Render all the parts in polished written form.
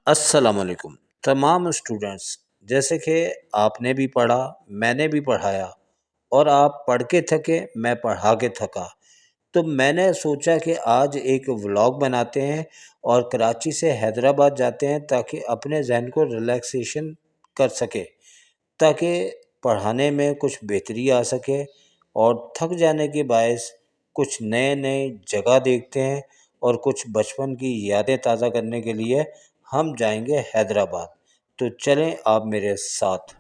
السلام علیکم تمام اسٹوڈنٹس، جیسے کہ آپ نے بھی پڑھا، میں نے بھی پڑھایا، اور آپ پڑھ کے تھکے، میں پڑھا کے تھکا، تو میں نے سوچا کہ آج ایک ولاگ بناتے ہیں اور کراچی سے حیدرآباد جاتے ہیں تاکہ اپنے ذہن کو ریلیکسیشن کر سکے، تاکہ پڑھانے میں کچھ بہتری آ سکے اور تھک جانے کے باعث کچھ نئے نئے جگہ دیکھتے ہیں اور کچھ بچپن کی یادیں تازہ کرنے کے لیے ہم جائیں گے حیدرآباد۔ تو چلیں آپ میرے ساتھ۔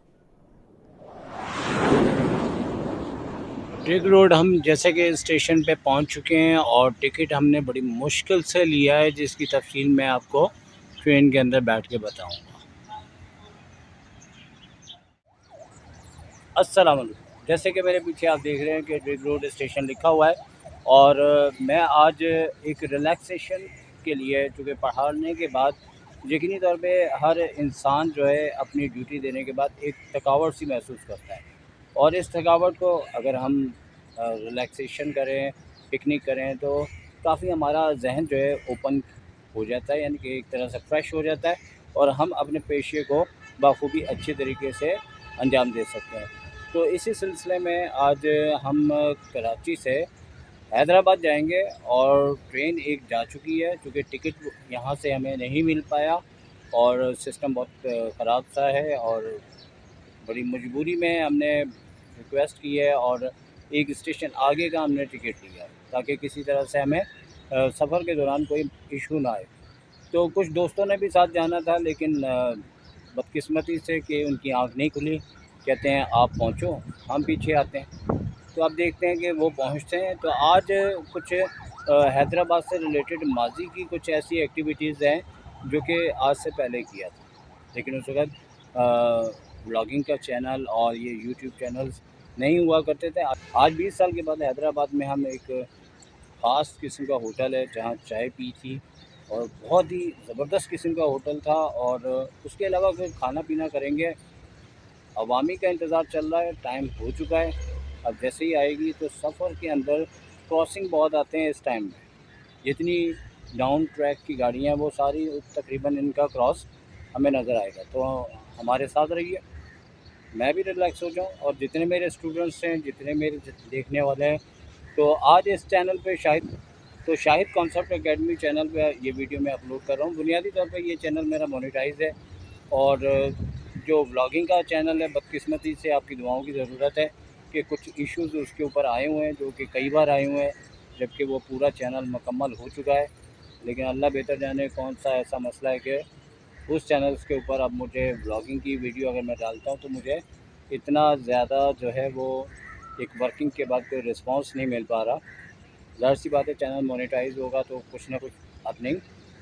ڈرگ روڈ ہم جیسے کہ اسٹیشن پہ پہنچ چکے ہیں اور ٹکٹ ہم نے بڑی مشکل سے لیا ہے، جس کی تفصیل میں آپ کو ٹرین کے اندر بیٹھ کے بتاؤں گا۔ السلام علیکم، جیسے کہ میرے پیچھے آپ دیکھ رہے ہیں کہ ڈرگ روڈ اسٹیشن لکھا ہوا ہے، اور میں آج ایک ریلیکسیشن کے لیے، چونکہ پڑھانے کے بعد یقینی طور پہ ہر انسان جو ہے اپنی ڈیوٹی دینے کے بعد ایک تھکاوٹ سی محسوس کرتا ہے، اور اس تھکاوٹ کو اگر ہم ریلیکسیشن کریں، پکنک کریں، تو کافی ہمارا ذہن جو ہے اوپن ہو جاتا ہے، یعنی کہ ایک طرح سے فریش ہو جاتا ہے، اور ہم اپنے پیشے کو بخوبی اچھے طریقے سے انجام دے سکتے ہیں۔ تو اسی سلسلے میں آج ہم کراچی سے حیدرآباد جائیں گے، اور ٹرین ایک جا چکی ہے، چونکہ ٹکٹ یہاں سے ہمیں نہیں مل پایا، اور سسٹم بہت خراب سا ہے، اور بڑی مجبوری میں ہم نے ریکویسٹ کی ہے اور ایک اسٹیشن آگے کا ہم نے ٹکٹ لیا ہے، تاکہ کسی طرح سے ہمیں سفر کے دوران کوئی ایشو نہ آئے۔ تو کچھ دوستوں نے بھی ساتھ جانا تھا، لیکن بدقسمتی سے کہ ان کی آنکھ نہیں کھلی، کہتے ہیں آپ پہنچو، ہم پیچھے آتے ہیں۔ تو اب دیکھتے ہیں کہ وہ پہنچتے ہیں۔ تو آج کچھ حیدرآباد سے ریلیٹڈ ماضی کی کچھ ایسی ایکٹیویٹیز ہیں جو کہ آج سے پہلے کیا تھا، لیکن اس وقت بلاگنگ کا چینل اور یہ یوٹیوب چینلز نہیں ہوا کرتے تھے۔ آج 20 سال کے بعد حیدرآباد میں ہم ایک خاص قسم کا ہوٹل ہے جہاں چائے پی تھی، اور بہت ہی زبردست قسم کا ہوٹل تھا، اور اس کے علاوہ کوئی کھانا پینا کریں گے۔ عوامی کا انتظار چل رہا ہے، ٹائم ہو چکا ہے، اب جیسے ہی آئے گی تو سفر کے اندر کراسنگ بہت آتے ہیں اس ٹائم میں، جتنی ڈاؤن ٹریک کی گاڑیاں ہیں وہ ساری تقریباً ان کا کراس ہمیں نظر آئے گا۔ تو ہمارے ساتھ رہیے، میں بھی ریلیکس ہو جاؤں، اور جتنے میرے اسٹوڈنٹس ہیں، جتنے میرے دیکھنے والے ہیں، تو آج اس چینل پہ شاہد کانسیپٹ اکیڈمی چینل پہ یہ ویڈیو میں اپلوڈ کر رہا ہوں۔ بنیادی طور پہ یہ چینل میرا مونیٹائز ہے، اور جو ولاگنگ کا چینل ہے، بدقسمتی سے آپ کی دعاؤں کی ضرورت ہے کہ کچھ ایشوز اس کے اوپر آئے ہوئے ہیں، جو کہ کئی بار آئے ہوئے ہیں، جبکہ وہ پورا چینل مکمل ہو چکا ہے، لیکن اللہ بہتر جانے کون سا ایسا مسئلہ ہے کہ اس چینلز کے اوپر اب مجھے ولاگنگ کی ویڈیو اگر میں ڈالتا ہوں تو مجھے اتنا زیادہ جو ہے وہ ایک ورکنگ کے بعد کوئی رسپانس نہیں مل پا رہا۔ ظاہر سی بات ہے، چینل مونیٹائز ہوگا تو کچھ نہ کچھ ارننگ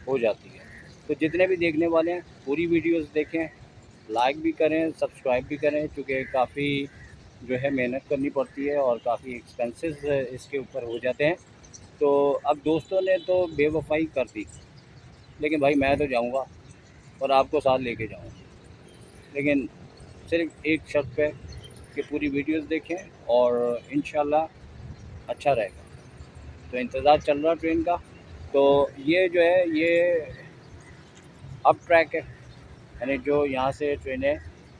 ہو جاتی ہے۔ تو جتنے بھی دیکھنے والے ہیں پوری ویڈیوز دیکھیں، لائک بھی کریں، سبسکرائب بھی کریں، چونکہ کافی جو ہے محنت کرنی پڑتی ہے اور کافی ایکسپینسز اس کے اوپر ہو جاتے ہیں۔ تو اب دوستوں نے تو بے وفائی کر دی، لیکن بھائی میں تو جاؤں گا اور آپ کو ساتھ لے کے جاؤں گا، لیکن صرف ایک شرط پہ کہ پوری ویڈیوز دیکھیں اور انشاءاللہ اچھا رہے گا۔ تو انتظار چل رہا ٹرین کا۔ تو یہ جو ہے یہ اپ ٹریک ہے، یعنی جو یہاں سے ٹرینیں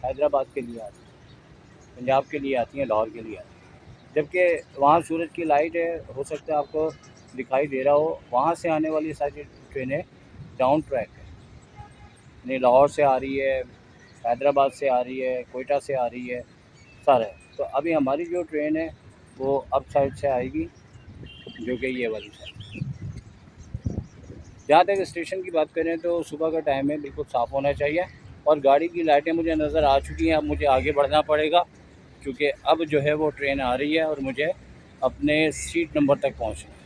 حیدرآباد کے لیے آتی ہیں، پنجاب کے لیے آتی ہیں، لاہور کے لیے آتی ہیں، جبکہ وہاں سورج کی لائٹ ہے، ہو سکتا ہے آپ کو دکھائی دے رہا ہو، وہاں سے آنے والی ساری ٹرینیں ڈاؤن ٹریک ہے، یعنی لاہور سے آ رہی ہے، حیدرآباد سے آ رہی ہے، کوئٹہ سے آ رہی ہے، سارا ہے۔ تو ابھی ہماری جو ٹرین ہے وہ اپ سائڈ سے آئے گی، جو کہ یہ والی سائڈ۔ جہاں تک اسٹیشن کی بات کریں تو صبح کا ٹائم ہے، بالکل صاف ہونا چاہیے، اور گاڑی کی لائٹیں مجھے نظر آ چکی ہیں۔ اب مجھے آگے بڑھنا پڑے گا، کیونکہ اب جو ہے وہ ٹرین آ رہی ہے اور مجھے اپنے سیٹ نمبر تک پہنچنا ہے۔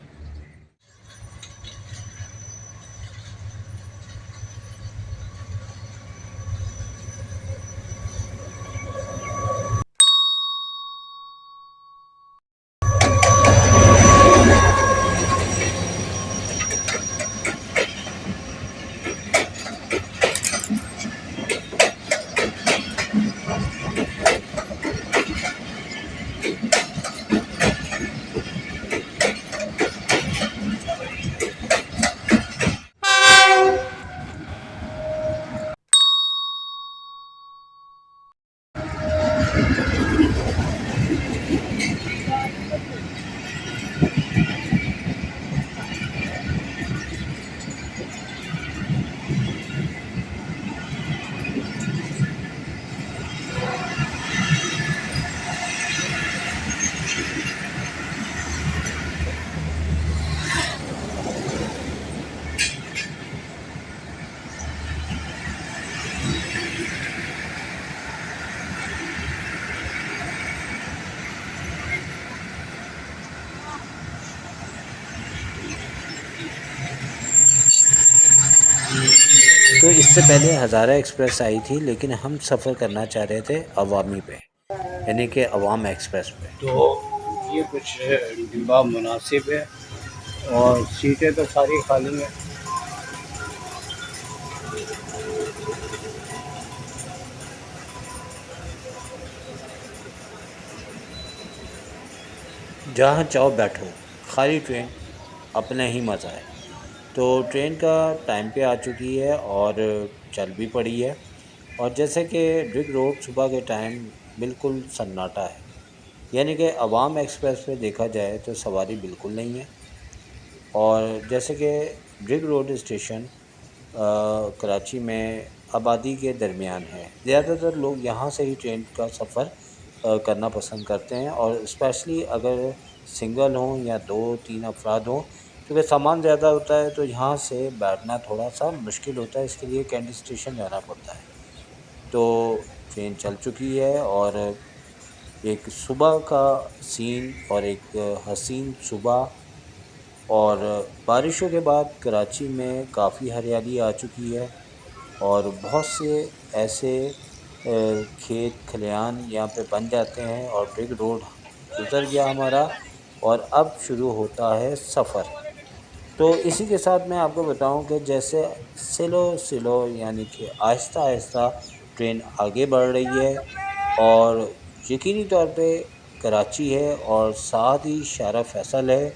تو اس سے پہلے ہزارہ ایکسپریس آئی تھی، لیکن ہم سفر کرنا چاہ رہے تھے عوامی پہ، یعنی کہ عوام ایکسپریس پہ۔ تو یہ کچھ ڈبہ مناسب ہے اور سیٹیں تو ساری خالی ہیں۔ جہاں چاہو بیٹھو، خالی ٹرین، اپنا ہی مزہ ہے۔ تو ٹرین کا ٹائم پہ آ چکی ہے اور چل بھی پڑی ہے، اور جیسے کہ ڈرگ روڈ صبح کے ٹائم بالکل سناٹا ہے، یعنی کہ عوام ایکسپریس پہ دیکھا جائے تو سواری بالکل نہیں ہے۔ اور جیسے کہ ڈرگ روڈ اسٹیشن کراچی میں آبادی کے درمیان ہے، زیادہ تر لوگ یہاں سے ہی ٹرین کا سفر کرنا پسند کرتے ہیں، اور اسپیشلی اگر سنگل ہوں یا 2-3 افراد ہوں، کیونکہ سامان زیادہ ہوتا ہے تو یہاں سے بیٹھنا تھوڑا سا مشکل ہوتا ہے، اس کے لیے کینٹی اسٹیشن جانا پڑتا ہے۔ تو ٹرین چل چکی ہے، اور ایک صبح کا سین اور ایک حسین صبح، اور بارشوں کے بعد کراچی میں کافی ہریالی آ چکی ہے، اور بہت سے ایسے کھیت کھلیان یہاں پہ بن جاتے ہیں، اور ڈرگ روڈ گزر گیا ہمارا، اور اب شروع ہوتا ہے سفر۔ تو اسی کے ساتھ میں آپ کو بتاؤں کہ جیسے سلو سلو، یعنی کہ آہستہ آہستہ ٹرین آگے بڑھ رہی ہے، اور یقینی طور پہ کراچی ہے، اور ساتھ ہی شارع فیصل ہے،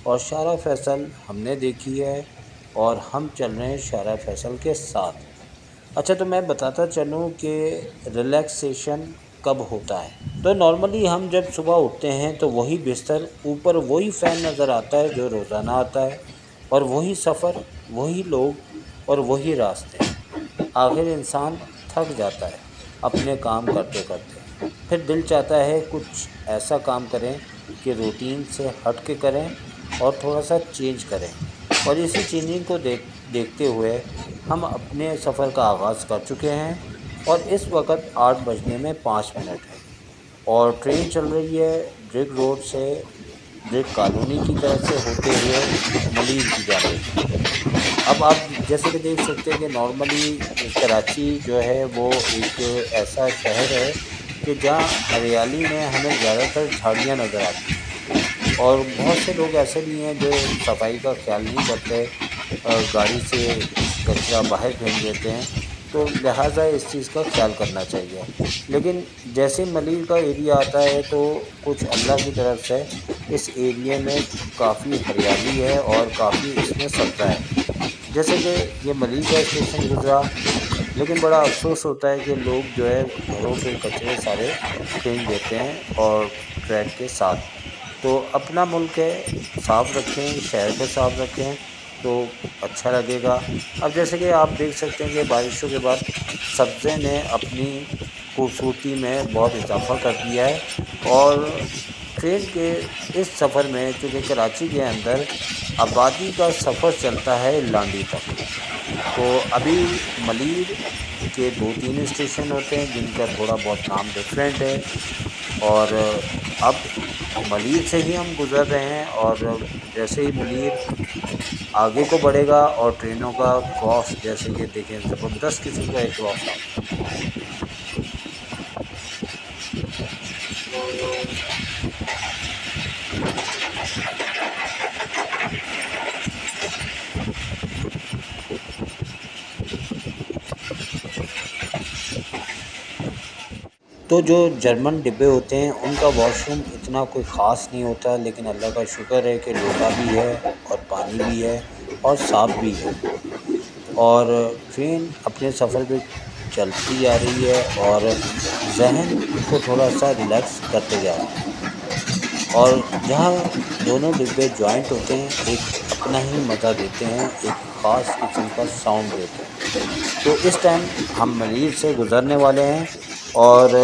اور شارع فیصل ہم نے دیکھی ہے، اور ہم چل رہے ہیں شارع فیصل کے ساتھ۔ اچھا، تو میں بتاتا چلوں کہ ریلیکسیشن کب ہوتا ہے۔ تو نارملی ہم جب صبح اٹھتے ہیں تو وہی بستر، اوپر وہی فین نظر آتا ہے جو روزانہ آتا ہے، اور وہی سفر، وہی لوگ، اور وہی راستے۔ آخر انسان تھک جاتا ہے اپنے کام کرتے کرتے، پھر دل چاہتا ہے کچھ ایسا کام کریں کہ روٹین سے ہٹ کے کریں اور تھوڑا سا چینج کریں، اور اسی چینجنگ کو دیکھتے ہوئے ہم اپنے سفر کا آغاز کر چکے ہیں، اور اس وقت 8:05 ہے، اور ٹرین چل رہی ہے ڈرگ روڈ سے، ڈرگ کالونی کی طرف سے ہوتے ہوئے ملیر کی جانب۔ اب آپ جیسے کہ دیکھ سکتے ہیں کہ نارملی کراچی جو ہے وہ ایک ایسا شہر ہے کہ جہاں ہریالی میں ہمیں زیادہ تر جھاڑیاں نظر آتی ہیں، اور بہت سے لوگ ایسے بھی ہیں جو صفائی کا خیال نہیں کرتے، گاڑی سے کچرا باہر پھینک دیتے ہیں، تو لہٰذا اس چیز کا خیال کرنا چاہیے۔ لیکن جیسے ملیر کا ایریا آتا ہے تو کچھ اللہ کی طرف سے اس ایریے میں کافی ہریالی ہے، اور کافی اس میں سبزہ ہے۔ جیسے کہ یہ ملیر کا اسٹیشن گزرا، لیکن بڑا افسوس ہوتا ہے کہ لوگ جو ہے گھروں کے کچرے سارے پھینک دیتے ہیں اور ٹریک کے ساتھ۔ تو اپنا ملک ہے، صاف رکھیں، شہر کو صاف رکھیں تو اچھا لگے گا۔ اب جیسے کہ آپ دیکھ سکتے ہیں کہ بارشوں کے بعد سبزے نے اپنی خوبصورتی میں بہت اضافہ کر دیا ہے، اور ٹرین کے اس سفر میں چونکہ کراچی کے اندر آبادی کا سفر چلتا ہے لانڈی تک، تو ابھی ملیر کے 2-3 اسٹیشن ہوتے ہیں جن کا تھوڑا بہت نام ڈفرینٹ ہے، اور اب ملیر سے ہی ہم گزر رہے ہیں، اور جیسے ہی ملیر آگے کو بڑھے گا اور ٹرینوں کا کراس، جیسے کہ دیکھیں زبردست قسم کا ایک کراس آتا ہے۔ تو جو جرمن ڈبے ہوتے ہیں ان کا واش روم اتنا کوئی خاص نہیں ہوتا، لیکن اللہ کا شکر ہے کہ لوٹا بھی ہے، اور پانی بھی ہے، اور صاف بھی ہے، اور ٹرین اپنے سفر پہ چلتی جا رہی ہے، اور ذہن کو تھوڑا سا ریلیکس کرتے جا رہی ہے۔ اور جہاں دونوں ڈبے جوائنٹ ہوتے ہیں ایک اپنا ہی مزہ دیتے ہیں، ایک خاص قسم کا ساؤنڈ دیتے ہیں۔ تو اس ٹائم ہم ملیر سے گزرنے والے ہیں، اور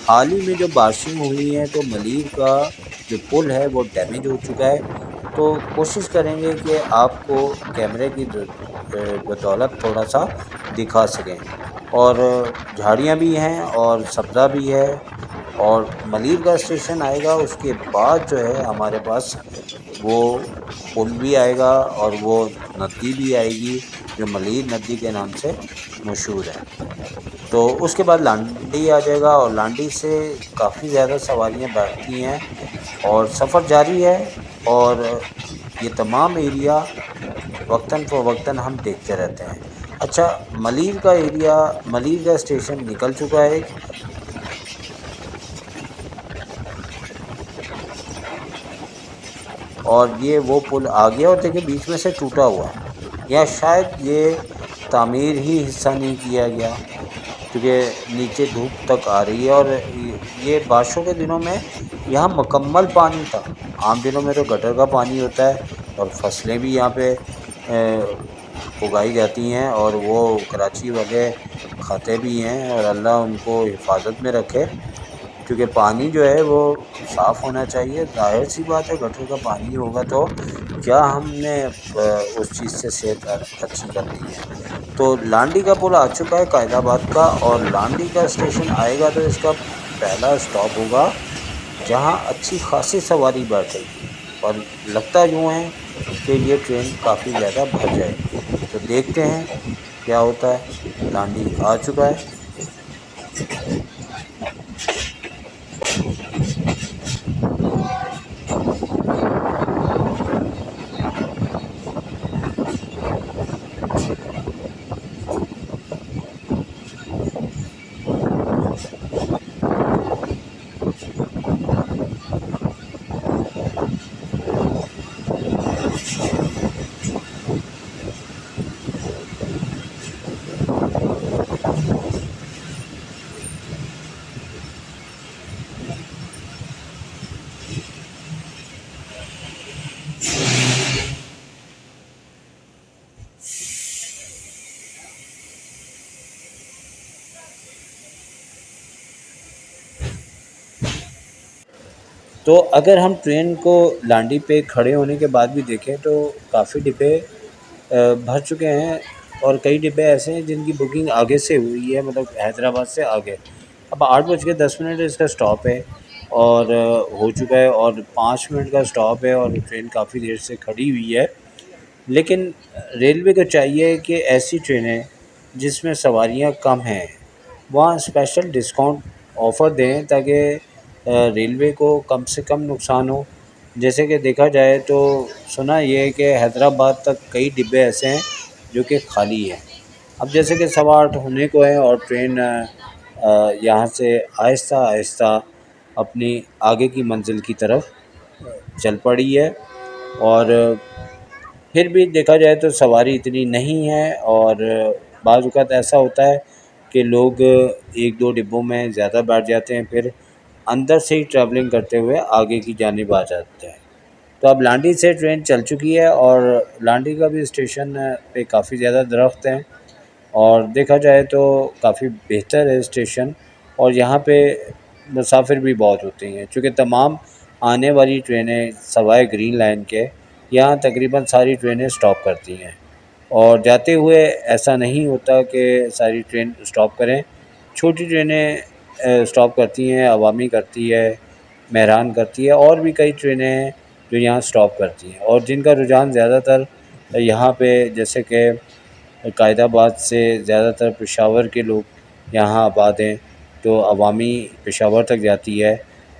حال ہی میں جو بارشیں ہوئی ہیں تو ملیر کا جو پل ہے وہ ڈیمیج ہو چکا ہے۔ تو کوشش کریں گے کہ آپ کو کیمرے کی بدولت تھوڑا سا دکھا سکیں، اور جھاڑیاں بھی ہیں اور سبزہ بھی ہے، اور ملیر کا اسٹیشن آئے گا، اس کے بعد جو ہے ہمارے پاس وہ پل بھی آئے گا، اور وہ ندی بھی آئے گی جو ملیر ندی کے نام سے مشہور ہے۔ تو اس کے بعد لانڈی آ جائے گا، اور لانڈی سے کافی زیادہ سواریاں بیٹھتی ہیں اور سفر جاری ہے، اور یہ تمام ایریا وقتاً فوقتاً ہم دیکھتے رہتے ہیں۔ اچھا، ملیر کا ایریا، ملیر کا اسٹیشن نکل چکا ہے، اور یہ وہ پل آ گیا، اور دیکھیں بیچ میں سے ٹوٹا ہوا ہے، یا شاید یہ تعمیر ہی حصہ نہیں کیا گیا، کیونکہ نیچے دھوپ تک آ رہی ہے، اور یہ بارشوں کے دنوں میں یہاں مکمل پانی تھا۔ عام دنوں میں تو گٹر کا پانی ہوتا ہے، اور فصلیں بھی یہاں پہ اگائی جاتی ہیں، اور وہ کراچی والے کھاتے بھی ہیں، اور اللہ ان کو حفاظت میں رکھے، کیونکہ پانی جو ہے وہ صاف ہونا چاہیے۔ ظاہر سی بات ہے، گٹر کا پانی ہوگا تو کیا ہم نے اس چیز سے صحت اچھی کرنی ہے۔ تو لانڈی کا پل آ چکا ہے قائد آباد کا، اور لانڈی کا اسٹیشن آئے گا تو اس کا پہلا اسٹاپ ہوگا جہاں اچھی خاصی سواری بیٹھے گی، اور لگتا یوں ہے کہ یہ ٹرین کافی زیادہ بھر جائے گی۔ تو دیکھتے ہیں کیا ہوتا ہے۔ لانڈی آ چکا ہے۔ تو اگر ہم ٹرین کو لانڈی پہ کھڑے ہونے کے بعد بھی دیکھیں تو کافی ڈبے بھر چکے ہیں، اور کئی ڈبے ایسے ہیں جن کی بکنگ آگے سے ہوئی ہے، مطلب حیدرآباد سے آگے۔ اب 8:10 اس کا اسٹاپ ہے، اور ہو چکا ہے، اور 5 منٹ کا اسٹاپ ہے، اور ٹرین کافی دیر سے کھڑی ہوئی ہے۔ لیکن ریلوے کو چاہیے کہ ایسی ٹرینیں جس میں سواریاں کم ہیں وہاں اسپیشل ڈسکاؤنٹ آفر دیں، تاکہ ریلوے کو کم سے کم نقصان ہو۔ جیسے کہ دیکھا جائے تو سنا یہ ہے کہ حیدرآباد تک کئی ڈبے ایسے ہیں جو کہ خالی ہیں۔ اب جیسے کہ 8:15 ہونے کو ہے، اور ٹرین یہاں سے آہستہ آہستہ اپنی آگے کی منزل کی طرف چل پڑی ہے، اور پھر بھی دیکھا جائے تو سواری اتنی نہیں ہے، اور بعض اوقات ایسا ہوتا ہے کہ لوگ ایک دو ڈبوں میں زیادہ بیٹھ جاتے ہیں، پھر اندر سے ہی ٹریولنگ کرتے ہوئے آگے کی جانب آ جاتے ہیں۔ تو اب لانڈی سے ٹرین چل چکی ہے، اور لانڈی کا بھی اسٹیشن پہ کافی زیادہ درخت ہیں، اور دیکھا جائے تو کافی بہتر ہے اسٹیشن، اور یہاں پہ مسافر بھی بہت ہوتے ہیں، چونکہ تمام آنے والی ٹرینیں سوائے گرین لائن کے یہاں تقریباً ساری ٹرینیں اسٹاپ کرتی ہیں، اور جاتے ہوئے ایسا نہیں ہوتا کہ ساری ٹرین اسٹاپ کریں، چھوٹی ٹرینیں اسٹاپ کرتی ہیں، عوامی کرتی ہے، مہران کرتی ہے، اور بھی کئی ٹرینیں ہیں جو یہاں اسٹاپ کرتی ہیں، اور جن کا رجحان زیادہ تر یہاں پہ، جیسے کہ قائد آباد سے زیادہ تر پشاور کے لوگ یہاں آباد ہیں، تو عوامی پشاور تک جاتی ہے۔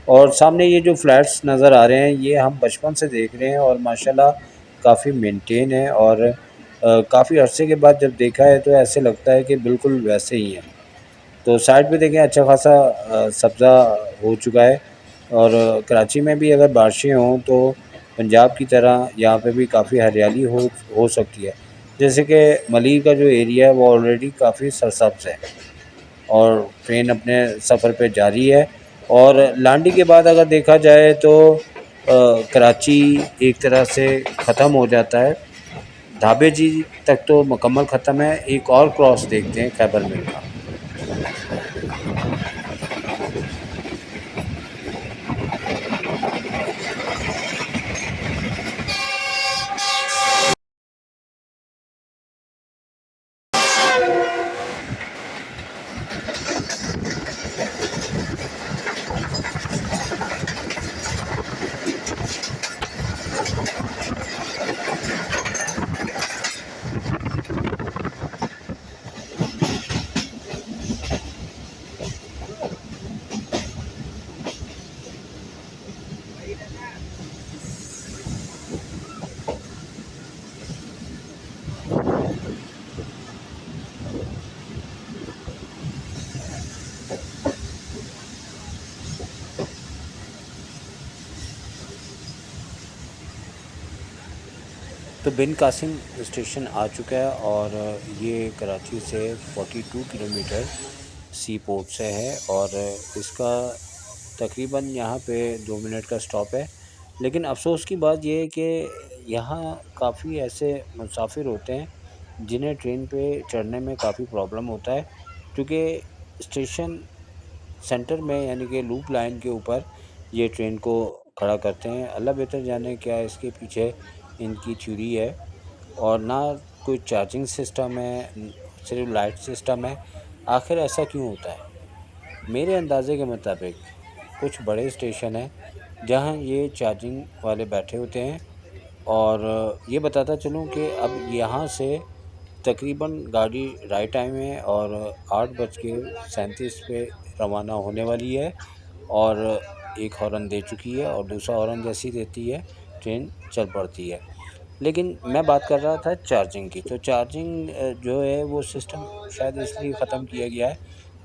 اور سامنے یہ جو فلیٹس نظر آ رہے ہیں یہ ہم بچپن سے دیکھ رہے ہیں، اور ماشاءاللہ کافی مینٹین ہے، اور کافی عرصے کے بعد جب دیکھا ہے تو ایسے لگتا ہے کہ بالکل ویسے ہی ہیں۔ تو سائڈ پہ دیکھیں اچھا خاصا سبزہ ہو چکا ہے، اور کراچی میں بھی اگر بارشیں ہوں تو پنجاب کی طرح یہاں پہ بھی کافی ہریالی ہو سکتی ہے، جیسے کہ ملیر کا جو ایریا ہے وہ آلریڈی کافی سرسبز ہے، اور ٹرین اپنے سفر پہ جاری ہے۔ اور لانڈی کے بعد اگر دیکھا جائے تو کراچی ایک طرح سے ختم ہو جاتا ہے، ڈھابے جی تک تو مکمل ختم ہے۔ ایک اور کراس دیکھتے ہیں خیبر مل کا۔ تو بن قاسم اسٹیشن آ چکا ہے اور یہ کراچی سے 42 کلومیٹر سی پورٹ سے ہے، اور اس کا تقریباً یہاں پہ 2 منٹ کا سٹاپ ہے۔ لیکن افسوس کی بات یہ ہے کہ یہاں کافی ایسے مسافر ہوتے ہیں جنہیں ٹرین پہ چڑھنے میں کافی پرابلم ہوتا ہے، کیونکہ اسٹیشن سینٹر میں یعنی کہ لوپ لائن کے اوپر یہ ٹرین کو کھڑا کرتے ہیں۔ اللہ بہتر جانے کیا اس کے پیچھے ان کی تھیوری ہے، اور نہ کوئی چارجنگ سسٹم ہے، صرف لائٹ سسٹم ہے۔ آخر ایسا کیوں ہوتا ہے؟ میرے اندازے کے مطابق کچھ بڑے اسٹیشن ہیں جہاں یہ چارجنگ والے بیٹھے ہوتے ہیں، اور یہ بتاتا چلوں کہ اب یہاں سے تقریباً گاڑی رائٹ ٹائم ہے اور 8:37 پہ روانہ ہونے والی ہے، اور ایک ہارن دے چکی ہے اور دوسرا ہارن جیسی دیتی ہے ٹرین چل پڑتی ہے۔ لیکن میں بات کر رہا تھا چارجنگ کی، تو چارجنگ جو ہے وہ سسٹم شاید اس لیے ختم کیا گیا ہے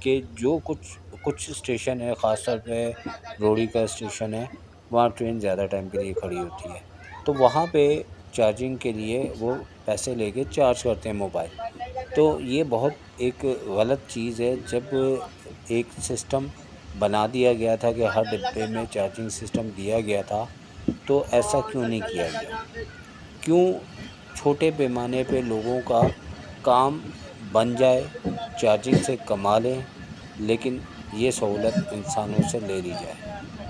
کہ جو کچھ اسٹیشن ہے، خاص طور پہ روڑی کا اسٹیشن ہے، وہاں ٹرین زیادہ ٹائم کے لیے کھڑی ہوتی ہے، تو وہاں پہ چارجنگ کے لیے وہ پیسے لے کے چارج کرتے ہیں موبائل۔ تو یہ بہت ایک غلط چیز ہے۔ جب ایک سسٹم بنا دیا گیا تھا کہ ہر ڈبے میں چارجنگ سسٹم دیا گیا تھا، تو ایسا کیوں نہیں کیا گیا؟ کیوں چھوٹے پیمانے پہ لوگوں کا کام بن جائے، چارجنگ سے کما لیں، لیکن یہ سہولت انسانوں سے لے لی جائے؟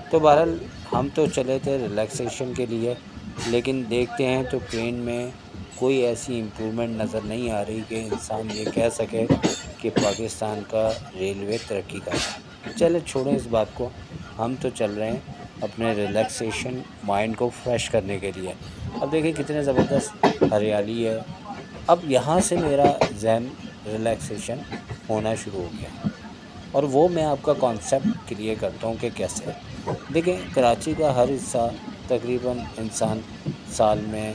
تو بہرحال ہم تو چلے تھے ریلیکسیشن کے لیے، لیکن دیکھتے ہیں تو ٹرین میں کوئی ایسی امپرومنٹ نظر نہیں آ رہی کہ انسان یہ کہہ سکے کہ پاکستان کا ریلوے ترقی کر رہا ہے۔ چلے چھوڑیں اس بات کو، ہم تو چل رہے ہیں اپنے ریلیکسیشن مائنڈ کو فریش کرنے کے لیے۔ اب دیکھیں کتنے زبردست ہریالی ہے، اب یہاں سے میرا ذہن ریلیکسیشن ہونا شروع ہو گیا، اور وہ میں آپ کا کانسیپٹ کلیئر کرتا ہوں کہ کیسے۔ دیکھیں کراچی کا ہر حصہ تقریباً انسان سال میں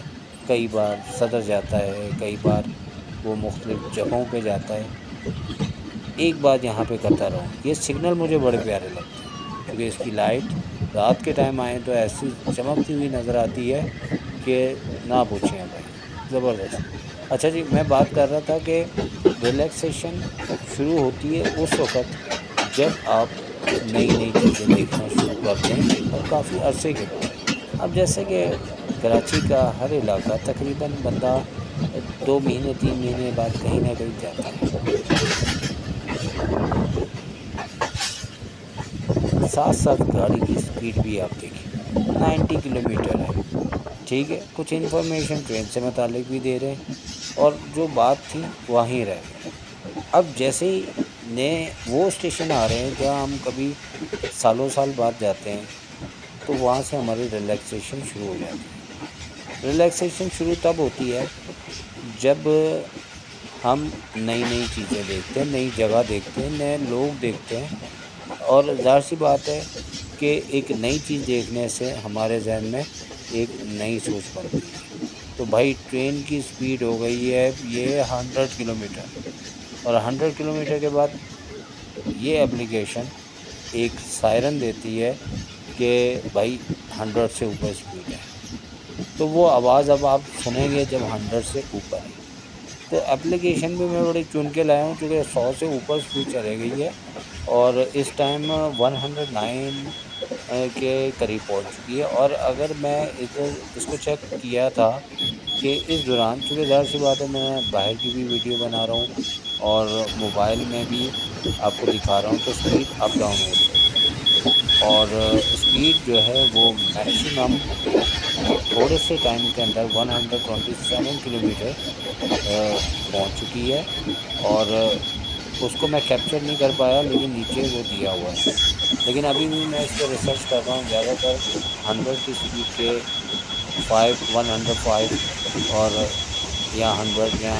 کئی بار صدر جاتا ہے، کئی بار وہ مختلف جگہوں پہ جاتا ہے۔ ایک بات یہاں پہ کرتا رہوں، یہ سگنل مجھے بڑے پیارے لگتے ہیں، کیونکہ اس کی لائٹ رات کے ٹائم آئیں تو ایسی چمکتی ہوئی نظر آتی ہے کہ نہ پوچھیں بھائی، زبردست۔ اچھا جی، میں بات کر رہا تھا کہ ریلیکسیشن شروع ہوتی ہے اس وقت جب آپ نئی نئی چیزیں دیکھنا شروع کرتے ہیں، اور کافی عرصے کے بعد۔ اب جیسے کہ کراچی کا ہر علاقہ تقریباً بندہ 2 مہینے 3 مہینے بعد کہیں نہ کہیں جاتا ہے۔ ساتھ ساتھ گاڑی کی سپیڈ بھی آپ دیکھیں، 90 کلومیٹر ہے، ٹھیک ہے، کچھ انفارمیشن ٹرین سے متعلق بھی دے رہے ہیں، اور جو بات تھی وہیں رہ گئے۔ اب جیسے ہی نئے وہ اسٹیشن آ رہے ہیں جہاں ہم کبھی سالوں سال بعد جاتے ہیں، تو وہاں سے ہماری ریلیکسیشن شروع ہو جاتی ہے۔ ریلیکسیشن شروع تب ہوتی ہے جب ہم نئی نئی چیزیں دیکھتے ہیں، نئی جگہ دیکھتے ہیں، نئے لوگ دیکھتے ہیں، اور ظاہر سی بات ہے کہ ایک نئی چیز دیکھنے سے ہمارے ذہن میں ایک نئی سوچ بنتی ہے۔ تو بھائی ٹرین کی سپیڈ ہو گئی ہے یہ 100 کلومیٹر، اور 100 کلومیٹر کے بعد یہ اپلیکیشن ایک سائرن دیتی ہے کہ بھائی 100 سے اوپر سپیڈ ہے، تو وہ آواز اب آپ سنیں گے جب 100 سے اوپر ہے۔ تو اپلیکیشن بھی میں بڑی چن کے لایا ہوں، چونکہ 100 سے اوپر سپیڈ چلے گئی ہے، اور اس ٹائم 109 کے قریب پہنچ چکی ہے۔ اور اگر میں اس کو چیک کیا تھا کہ اس دوران، چونکہ ظاہر سی بات ہے میں باہر کی بھی ویڈیو بنا رہا ہوں اور موبائل میں بھی آپ کو دکھا رہا ہوں، تو سپیڈ اپ ڈاؤن ہو رہی ہے، اور سپیڈ جو ہے وہ میکسیمم تھوڑے سے ٹائم کے اندر 127 کلو میٹر پہنچ چکی ہے، اور اس کو میں کیپچر نہیں کر پایا، لیکن نیچے وہ دیا ہوا ہے۔ لیکن ابھی بھی میں اس پہ ریسرچ کر رہا ہوں، زیادہ تر 100 کی سپیڈ کے 105 اور یا 100 یا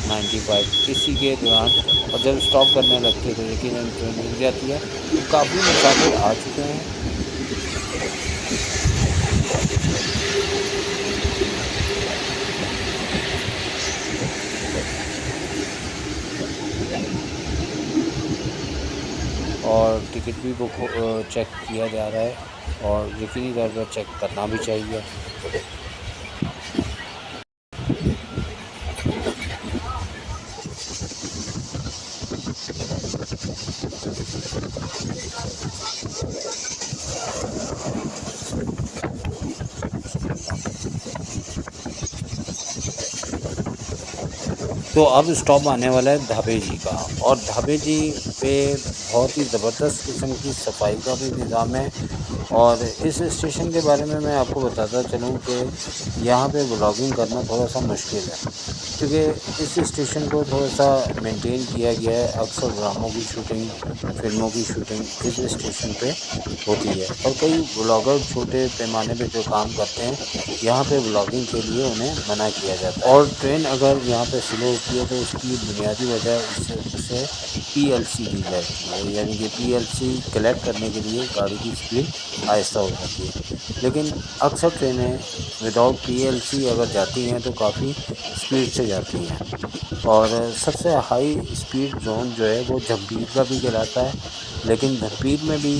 95 اسی کے دوران، اور جب اسٹاپ کرنے لگتے تو یقیناً ٹرین رک جاتی ہے۔ تو کافی مسافر آ چکے ہیں۔ اور ٹکٹ بھی بک چیک کیا جا رہا ہے، اور یقینی طور پر چیک کرنا بھی چاہیے۔ تو اب اسٹاپ آنے والا ہے ڈھابے جی کا، اور ڈھابے جی پہ بہت ہی زبردست قسم کی صفائی کا بھی نظام ہے۔ اور اس اسٹیشن کے بارے میں آپ کو بتاتا چلوں کہ یہاں پہ بلاگنگ کرنا تھوڑا سا مشکل ہے، کیونکہ اس اسٹیشن کو تھوڑا سا مینٹین کیا گیا ہے۔ اکثر ڈراموں کی شوٹنگ، فلموں کی شوٹنگ اس اسٹیشن پہ ہوتی ہے، اور کئی بلاگر چھوٹے پیمانے پہ جو کام کرتے ہیں یہاں پہ بلاگنگ کے لیے انہیں منع کیا جاتا ہے۔ اور ٹرین اگر یہاں پہ سلو ہوتی ہے تو اس کی بنیادی وجہ اسے پی ایل سی دی جاتی ہے، یعنی کہ پی ایل سی کلیکٹ کرنے کے لیے گاڑی کی سپیڈ آہستہ ہو جاتی ہے۔ لیکن اکثر ٹرینیں وداؤٹ پی ایل سی اگر جاتی ہیں تو کافی سپیڈ سے جاتی ہیں، اور سب سے ہائی سپیڈ زون جو ہے وہ جھمپیر کا بھی کہلاتا ہے، لیکن جھمپیر میں بھی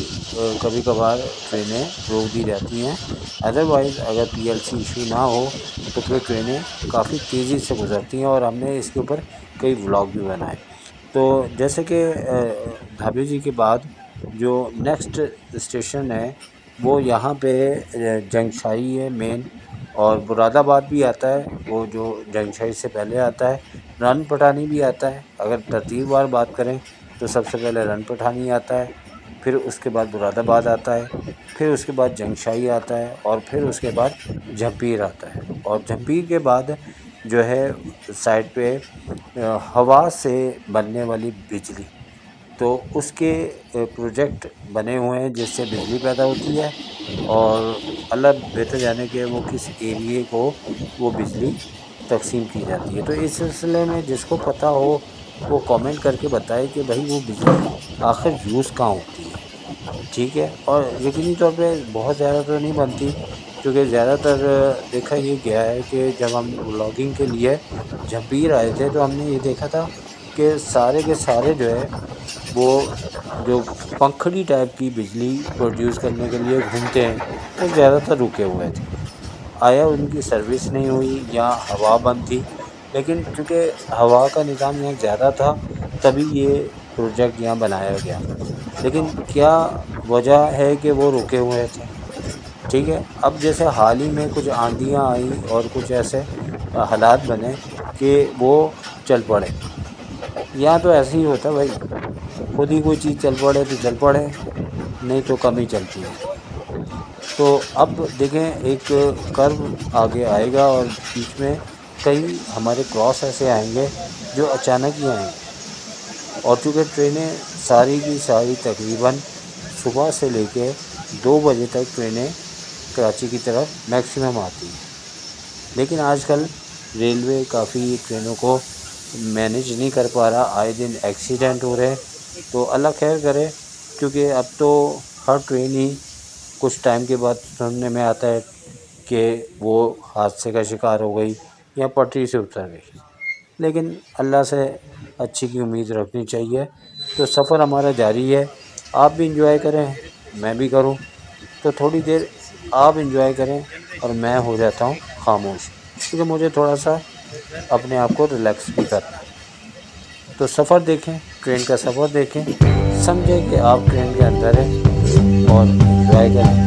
کبھی کبھار ٹرینیں روک دی جاتی ہیں۔ ادروائز اگر پی ایل سی ایشو نہ ہو تو پھر ٹرینیں کافی تیزی سے گزرتی ہیں، اور ہم نے اس کے اوپر کئی ولاگ بھی بنائے۔ تو جیسے کہ ڈھابے جی کے بعد جو نیکسٹ اسٹیشن ہے وہ یہاں پہ جنگ شاہی ہے مین، اور مراد آباد بھی آتا ہے، وہ جو جنگ شاہی سے پہلے آتا ہے۔ رن پٹانی بھی آتا ہے۔ اگر ترتیب وار بات کریں تو سب سے پہلے رن پٹانی آتا ہے، پھر اس کے بعد مراد آباد آتا ہے، پھر اس کے بعد جنگ شاہی آتا ہے، اور پھر اس کے بعد جھمپیر آتا ہے۔ اور جھمپیر کے بعد جو ہے سائڈ پہ ہوا سے بننے والی بجلی، تو اس کے پروجیکٹ بنے ہوئے ہیں جس سے بجلی پیدا ہوتی ہے، اور اللہ بہتر جانے کہ وہ کس ایریے کو وہ بجلی تقسیم کی جاتی ہے۔ تو اس سلسلے میں جس کو پتہ ہو وہ کامنٹ کر کے بتائے کہ بھائی وہ بجلی آخر یوز کہاں ہوتی ہے، ٹھیک ہے۔ اور یقینی طور پہ بہت زیادہ تو نہیں بنتی، کیونکہ زیادہ تر دیکھا یہ گیا ہے کہ جب ہم ولاگنگ کے لیے جھمپیر آئے تھے تو ہم نے یہ دیکھا تھا کہ سارے کے سارے جو ہے وہ جو پنکھڑی ٹائپ کی بجلی پروڈیوس کرنے کے لیے گھومتے ہیں وہ زیادہ تر رکے ہوئے تھے۔ آیا ان کی سروس نہیں ہوئی یا ہوا بند تھی، لیکن چونکہ ہوا کا نظام یہاں زیادہ تھا تبھی یہ پروجیکٹ یہاں بنایا گیا۔ لیکن کیا وجہ ہے کہ وہ رکے ہوئے تھے، ٹھیک ہے۔ اب جیسے حال ہی میں کچھ آندھیاں آئیں اور کچھ ایسے حالات بنے کہ وہ چل پڑے، یہاں تو ایسے ہی ہوتا ہے بھائی، خود ہی کوئی چیز چل پڑے تو چل پڑے، نہیں تو کم ہی چلتی ہے۔ تو اب دیکھیں ایک کرو آگے آئے گا، اور بیچ میں کئی ہمارے کراس ایسے آئیں گے جو اچانک ہی آئیں گے، اور چونکہ ٹرینیں ساری کی ساری تقریباً صبح سے لے کے 2 بجے تک ٹرینیں کراچی کی طرف میکسیمم آتی ہیں، لیکن آج کل ریلوے کافی ٹرینوں کو مینیج نہیں کر پا رہا، آئے دن ایکسیڈنٹ ہو رہے ہیں۔ تو اللہ خیر کرے، کیونکہ اب تو ہر ٹرین ہی کچھ ٹائم کے بعد سننے میں آتا ہے کہ وہ حادثے کا شکار ہو گئی یا پٹری سے اتر گئی، لیکن اللہ سے اچھی کی امید رکھنی چاہیے۔ تو سفر ہمارا جاری ہے، آپ بھی انجوائے کریں، میں بھی کروں، تو تھوڑی دیر آپ انجوائے کریں اور میں ہو جاتا ہوں خاموش، کیونکہ مجھے تھوڑا سا اپنے آپ کو ریلیکس بھی کرنا ہے۔ تو سفر دیکھیں، ٹرین کا سفر دیکھیں، سمجھیں کہ آپ ٹرین کے اندر ہیں اور انجوائے کریں۔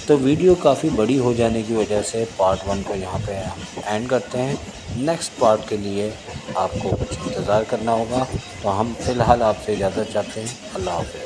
تو ویڈیو کافی بڑی ہو جانے کی وجہ سے پارٹ 1 کو یہاں پہ ہم اینڈ کرتے ہیں۔ نیکسٹ پارٹ کے لیے آپ کو کچھ انتظار کرنا ہوگا، تو ہم فی الحال آپ سے اجازت چاہتے ہیں۔ اللہ حافظ۔